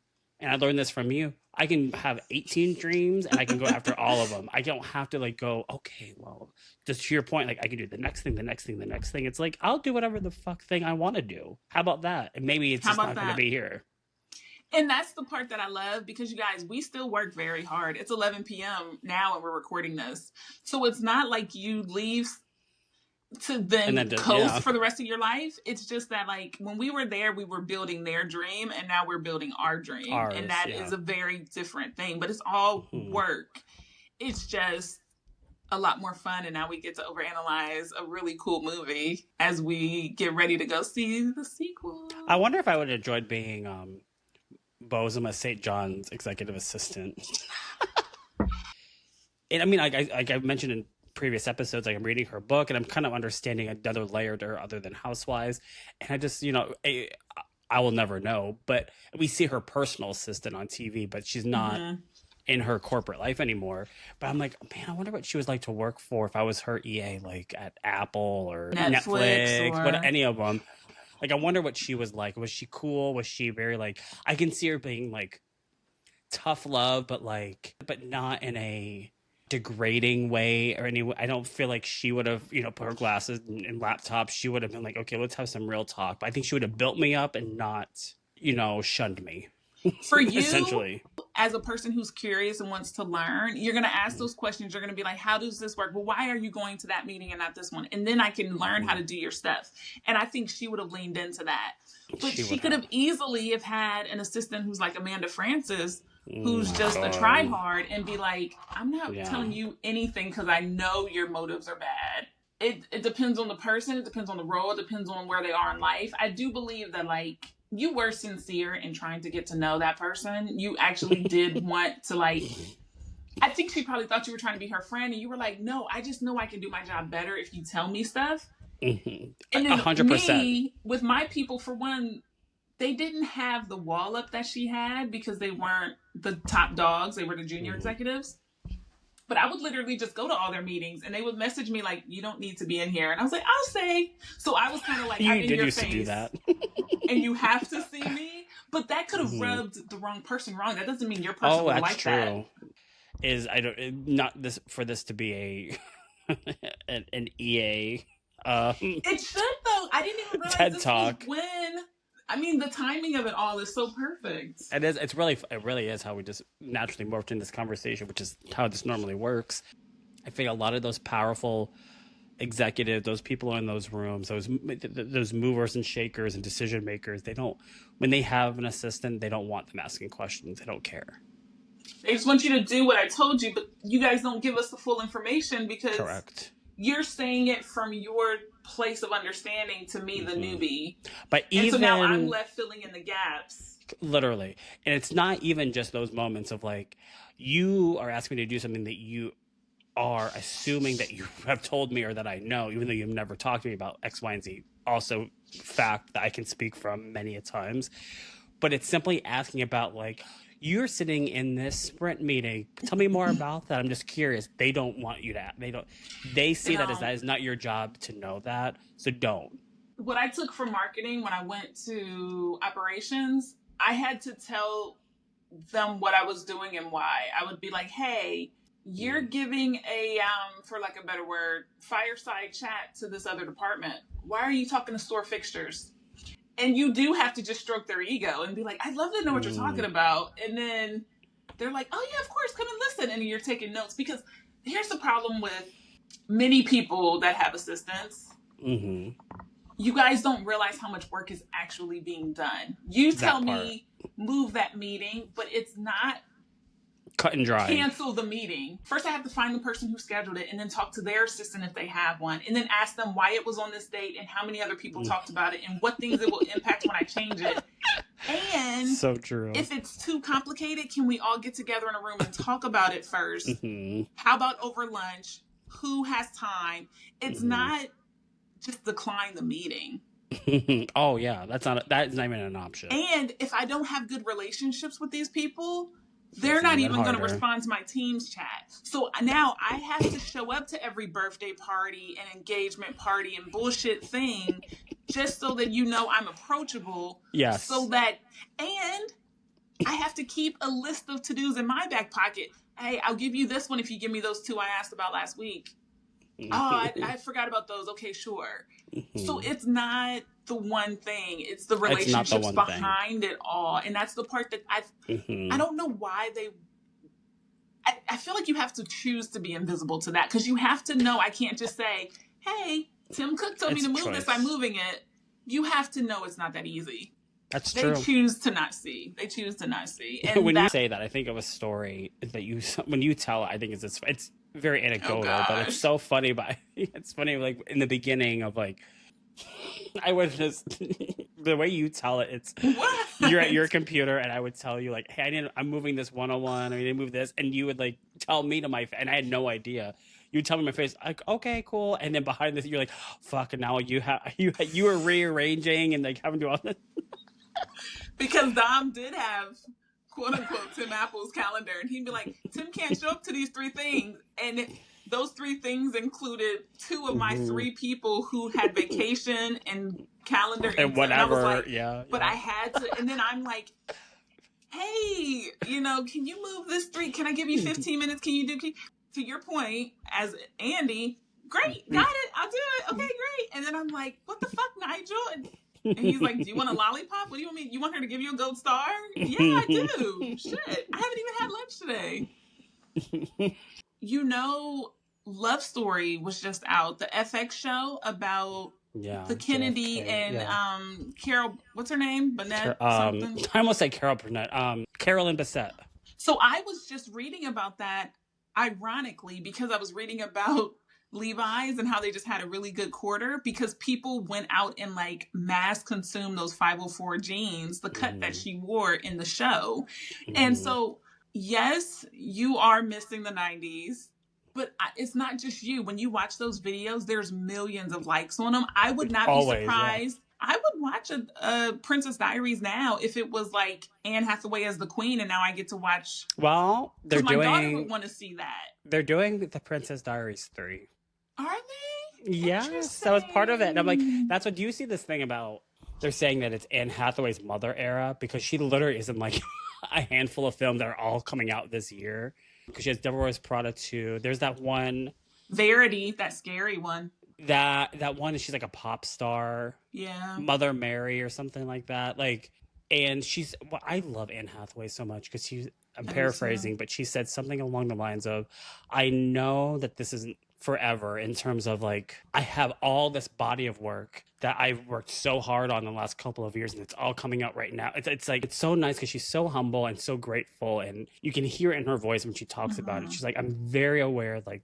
And I learned this from you. I can have 18 dreams and I can go after all of them. I don't have to go, okay, well, just to your point, I can do the next thing, the next thing, the next thing. It's like, I'll do whatever the fuck thing I want to do. How about that? And maybe it's just not going to be here. And that's the part that I love, because you guys, we still work very hard. It's 11 p.m. now and we're recording this. So it's not like you leave to then coast for the rest of your life. It's just that when we were there, we were building their dream, and now we're building our dream. And that is a very different thing, but it's all work. It's just a lot more fun, and now we get to overanalyze a really cool movie as we get ready to go see the sequel. I wonder if I would have enjoyed being Bozema St. John's executive assistant. And I mean, like I mentioned in previous episodes, I'm reading her book and I'm kind of understanding another layer to her other than Housewives. And I just, I will never know, but we see her personal assistant on TV, but she's not in her corporate life anymore. But I'm like, man, I wonder what she was like to work for if I was her EA, at Apple or Netflix or any of them. I wonder what she was like. Was she cool? Was she very I can see her being tough love, but not in a degrading way or any. I don't feel like she would have put her glasses and laptop. She would have been like, okay, let's have some real talk. But I think she would have built me up and not shunned me. For you, essentially, as a person who's curious and wants to learn, you're going to ask those questions. You're going to be like, how does this work? Well, why are you going to that meeting and not this one? And then I can learn how to do your stuff. And I think she would have leaned into that. But she could have easily have had an assistant who's like Amanda Francis, who's just a try hard, and be like, I'm not telling you anything because I know your motives are bad. It depends on the person. It depends on the role. It depends on where they are in life. I do believe that you were sincere in trying to get to know that person. You actually did want to I think she probably thought you were trying to be her friend, and you were like, no, I just know I can do my job better if you tell me stuff. And then 100%. me, with my people, for one, they didn't have the wall up that she had because they weren't the top dogs. They were the junior executives. But I would literally just go to all their meetings, and they would message me you don't need to be in here. And I was like, I'll say. So I was kind of I'm in your face. You did used to do that. And you have to see me. But that could have rubbed the wrong person wrong. That doesn't mean your person would like that. Oh, that's true. Not this for this to be an EA. It should, though. I didn't even realize TED this Talk. was when I mean, the timing of it all is so perfect. It is. It really is how we just naturally morphed in this conversation, which is how this normally works. I think a lot of those powerful executives, those people in those rooms, those movers and shakers and decision makers, when they have an assistant, they don't want them asking questions. They don't care. They just want you to do what I told you, but you guys don't give us the full information because Correct. You're saying it from your place of understanding to me, the newbie. But and so now I'm left filling in the gaps. Literally. And it's not even just those moments of like, you are asking me to do something that you are assuming that you have told me or that I know, even though you've never talked to me about X, Y, and Z. Also, fact that I can speak from many a times. But it's simply asking about like, you're sitting in this sprint meeting. Tell me more about that. I'm just curious. They don't want you to. They see that is not your job to know that. So don't. What I took from marketing when I went to operations, I had to tell them what I was doing and why. I would be like, hey, you're giving a, for like a better word, fireside chat to this other department. Why are you talking to store fixtures? And you do have to just stroke their ego and be like, I'd love to know what you're talking about. And then they're like, oh yeah, of course, come and listen. And you're taking notes. Because here's the problem with many people that have assistants. Mm-hmm. You guys don't realize how much work is actually being done. You tell me, move that meeting, but it's not cut and dry. Cancel the meeting. First, I have to find the person who scheduled it and then talk to their assistant if they have one, and then ask them why it was on this date and how many other people talked about it and what things it will impact when I change it. And so true. If it's too complicated, can we all get together in a room and talk about it first? Mm-hmm. How about over lunch? Who has time? It's not just decline the meeting. Oh yeah, that is not even an option. And if I don't have good relationships with these people, they're not even going to respond to my Teams chat. So now I have to show up to every birthday party and engagement party and bullshit thing just so that you know I'm approachable. Yes. So that, and I have to keep a list of to-dos in my back pocket. Hey, I'll give you this one if you give me those two I asked about last week. Oh, I forgot about those. Okay, sure. Mm-hmm. So it's not the one thing. It's the relationships behind it all. And that's the part that I don't know why I feel like you have to choose to be invisible to that, because you have to know. I can't just say, hey, Tim Cook told me to move this. I'm moving it. You have to know it's not that easy. That's true. They choose to not see. And when you say that, I think of a story that when you tell it, I think it's very anecdotal, but it's so funny. But it's funny, like in the beginning of like, I would just the way you tell it, it's you're at your computer and I would tell you like, hey, I'm moving this 101. I need to move this, and you would like tell me to my face, and I had no idea. You tell me my face, like, okay, cool, and then behind this, you're like, fuck, and now you are rearranging and like having to do all this. Because Dom did have, quote unquote, Tim Apple's calendar, and he'd be like, Tim can't show up to these 3 things, and those 3 things included 2 of my 3 people who had vacation and calendar and whatever. And I was like, but I had to, and then I'm like, hey, can you move this 3? Can I give you 15 minutes? Can you do? To your point, as Andy, great, got it, I'll do it. Okay, great. And then I'm like, what the fuck, Nigel? And he's like, do you want a lollipop? What do you want me? You want her to give you a gold star? Yeah, I do. Shit. I haven't even had lunch today. Love Story was just out. The FX show about the Kennedy and Carol, what's her name? Burnett something? I almost said Carol Burnett. Carolyn Bessette. So I was just reading about that, ironically, because I was reading about Levi's and how they just had a really good quarter, because people went out and like mass consumed those 504 jeans, the cut that she wore in the show. And so, yes, you are missing the 90s, but it's not just you. When you watch those videos, there's millions of likes on them. I would not be surprised. Yeah. I would watch a Princess Diaries now if it was like Anne Hathaway as the queen, and now I get to watch. Well, my daughter would want to see that. They're doing the Princess Diaries 3. Are they? Yes, that was part of it. And I'm like, that's what, do you see this thing about, they're saying that it's Anne Hathaway's mother era, because she literally is in like a handful of films that are all coming out this year. Because she has Devil Wears Prada 2. There's that one. Verity, that scary one. That one, she's like a pop star. Yeah. Mother Mary or something like that. Like, and I love Anne Hathaway so much because I'm paraphrasing, but she said something along the lines of, I know that this isn't forever in terms of like, I have all this body of work that I've worked so hard on the last couple of years and it's all coming out right now. It's like, it's so nice because she's so humble and so grateful. And you can hear it in her voice when she talks about it. She's like, I'm very aware, like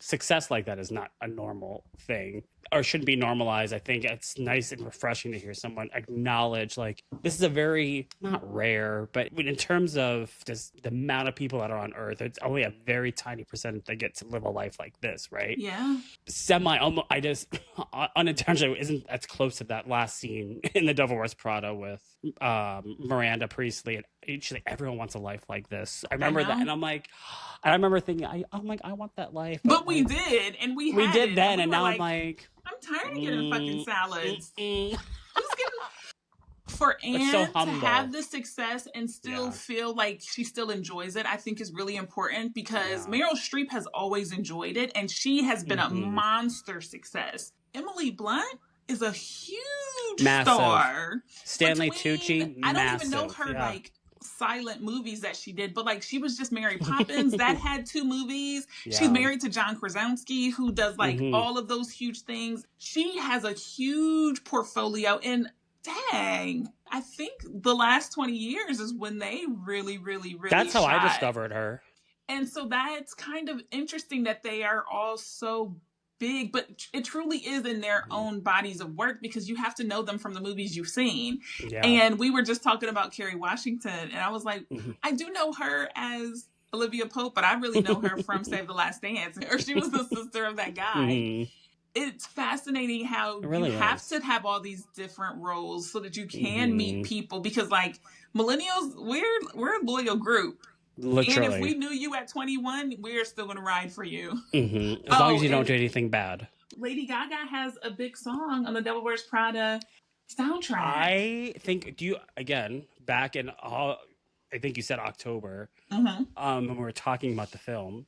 success like that is not a normal thing or shouldn't be normalized. I think it's nice and refreshing to hear someone acknowledge like this is a very not rare, but in terms of just the amount of people that are on earth, it's only a very tiny percentage that get to live a life like this, right? Yeah. I just unintentionally isn't as close to that last scene in The Devil Wears Prada with Miranda Priestley, and she's like, everyone wants a life like this. I remember that, and I remember thinking, I'm like, I want that life. But we did, and we did it, then, and now I'm like, I'm tired of getting fucking salads. I'm just getting. For Anne so to have the success and still feel like she still enjoys it, I think is really important because Meryl Streep has always enjoyed it and she has been a monster success. Emily Blunt is a huge star. Stanley Tucci, I don't even know her like silent movies that she did, but like she was just Mary Poppins that had 2 movies. She's married to John Krasinski who does like all of those huge things. She has a huge portfolio and dang, I think the last 20 years is when they really that's how shot. I discovered her. And so that's kind of interesting that they are all so big, but it truly is in their own bodies of work because you have to know them from the movies you've seen. And we were just talking about Kerry Washington and I was like, I do know her as Olivia Pope, but I really know her from Save the Last Dance, or she was the sister of that guy. It's fascinating how you have to have all these different roles so that you can meet people because like millennials, we're a loyal group. Literally. And if we knew you at 21, we're still going to ride for you. As long as you don't do anything bad. Lady Gaga has a big song on the Devil Wears Prada soundtrack. I think, back in, I think you said October, when we were talking about the film.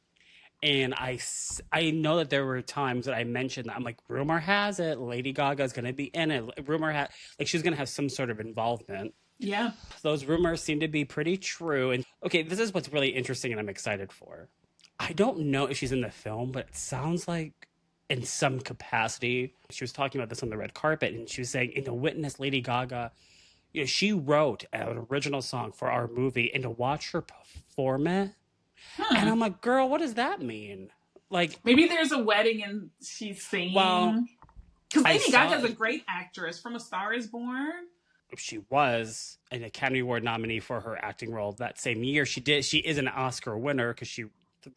And I know that there were times that I mentioned that I'm like, rumor has it Lady Gaga's going to be in it. Like she's going to have some sort of involvement. Yeah. Those rumors seem to be pretty true. And okay, this is what's really interesting and I'm excited for. I don't know if she's in the film, but it sounds like in some capacity. She was talking about this on the red carpet and she was saying, in The Witness, Lady Gaga, she wrote an original song for our movie and to watch her perform it. And I'm like, girl, what does that mean? Like, maybe there's a wedding and she's singing. Well, because Lady Gaga's a great actress. From A Star Is Born. She was an Academy Award nominee for her acting role that same year. She is an Oscar winner because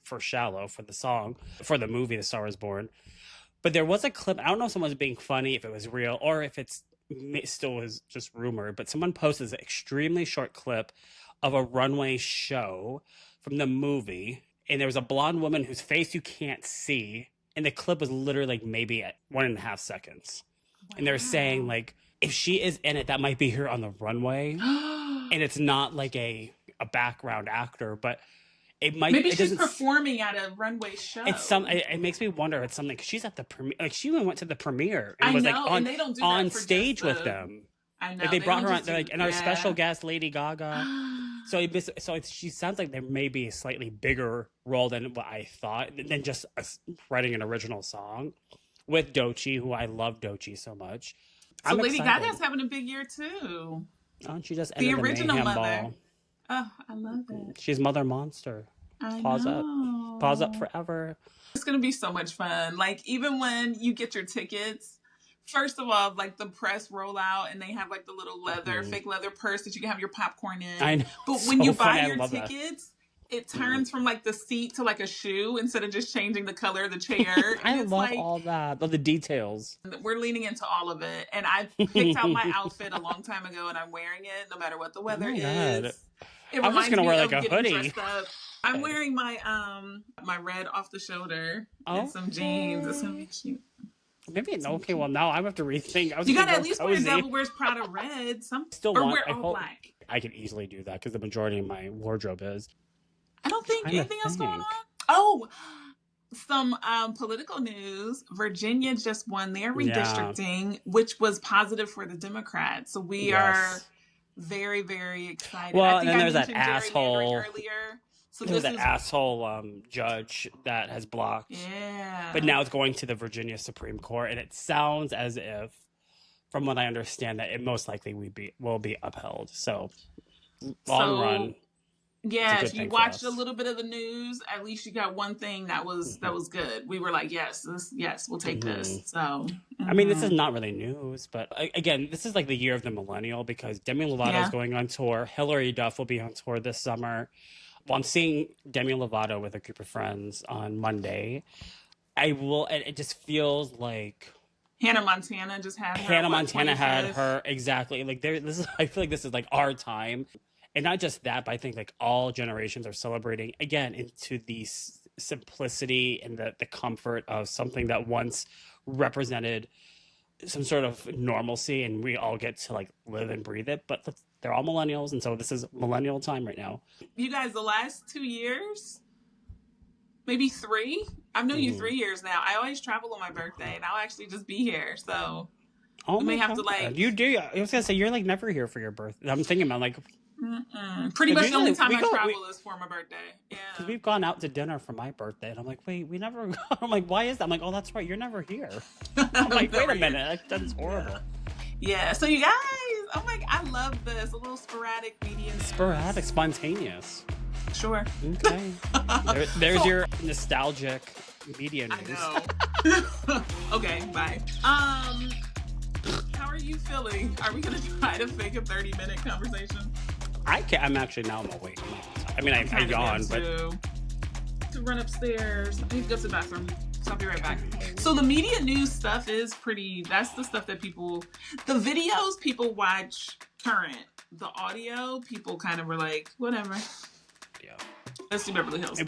for Shallow, for the song, for the movie The Star Is Born. But there was a clip. I don't know if someone's being funny, if it was real, or if it's still is just rumored. But someone posted an extremely short clip of a runway show from the movie, and there was a blonde woman whose face you can't see, and the clip was literally like maybe at 1.5 seconds. Wow. And they're saying like, if she is in it, that might be her on the runway, and it's not like a background actor, but it might. Maybe she's performing at a runway show. It makes me wonder. It's something because she's at the premiere. Like she even went to the premiere and was like on stage with them. I know. Like they brought her on. They're like, and our special guest Lady Gaga. So she sounds like there may be a slightly bigger role than what I thought, than just writing an original song with Doechii, who I love Doechii so much. So Lady Gaga's having a big year too. Oh, she just the original Mayhem Mother. Ball. Oh, I love it. She's Mother Monster. Pause up forever. It's gonna be so much fun. Like even when you get your tickets. First of all, like the press roll out and they have like the little fake leather purse that you can have your popcorn in. I know. But when you buy your tickets, it turns from like the seat to like a shoe instead of just changing the color of the chair. I love all that. Love the details. We're leaning into all of it. And I picked out my outfit a long time ago and I'm wearing it no matter what the weather is. I'm just gonna wear like a hoodie. I'm wearing my my red off the shoulder and some jeans. It's gonna be cute. Maybe okay. Well, now I have to rethink. You gotta at least wear Devil Wears Prada red. Wear all black. I could easily do that because the majority of my wardrobe is. I don't think anything else going on. Oh, Some political news. Virginia just won their Yeah. redistricting, which was positive for the Democrats. So we are very, very excited. Well, I think and I there's that mentioned gerrymandering asshole earlier. So There's this that is asshole judge that has blocked. yeah. But now it's going to the Virginia Supreme Court, and it sounds as if, from what I understand, that it most likely will be upheld. So, long run. Yeah, it's a if good you thing for watched a us. little bit of the news, at least you got one thing that was good. We were like, yes, we'll take this. So, I mean, this is not really news, but again, this is like the year of the millennial because Demi Lovato is going on tour. Hilary Duff will be on tour this summer. Well, I'm seeing Demi Lovato with a group of friends on Monday. It just feels like Hannah Montana just had her. Hannah Montana had her, exactly. Like I feel like this is like our time. And not just that, but I think like all generations are celebrating again into the simplicity and the comfort of something that once represented some sort of normalcy, and we all get to like live and breathe it. But they're all millennials, and so this is millennial time right now. You guys, the last 2 years, maybe 3. I've known you 3 years now. I always travel on my birthday, and I'll actually just be here. So we may have to like. You do. I was gonna say you're like never here for your birthday. I'm thinking about like. Pretty much the only time I travel is for my birthday. Yeah. Because we've gone out to dinner for my birthday, and I'm like, wait, we never go. I'm like, why is that? I'm like, oh, that's right, you're never here. I'm like, wait a minute, that's horrible. Yeah. So you guys, oh my, I love this. A little sporadic media news. Sporadic, spontaneous. Sure. Okay. There's your nostalgic media news. I know. Okay, bye. How are you feeling? Are we gonna try to fake a 30-minute conversation? I'm actually now I'm awake. I mean, I yawn, but to run upstairs. I need to go to the bathroom. So I'll be right back. So the media news stuff is pretty. That's the stuff that the videos people watch current. The audio people kind of were like, whatever. Yeah. Let's do Beverly Hills. And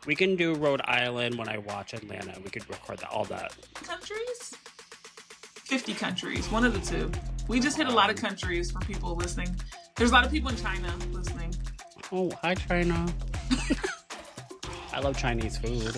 we can do Rhode Island when I watch Atlanta. We could record all that. Countries? 50 countries. One of the two. We just hit a lot of countries for people listening. There's a lot of people in China listening. Oh, hi, China. I love Chinese food.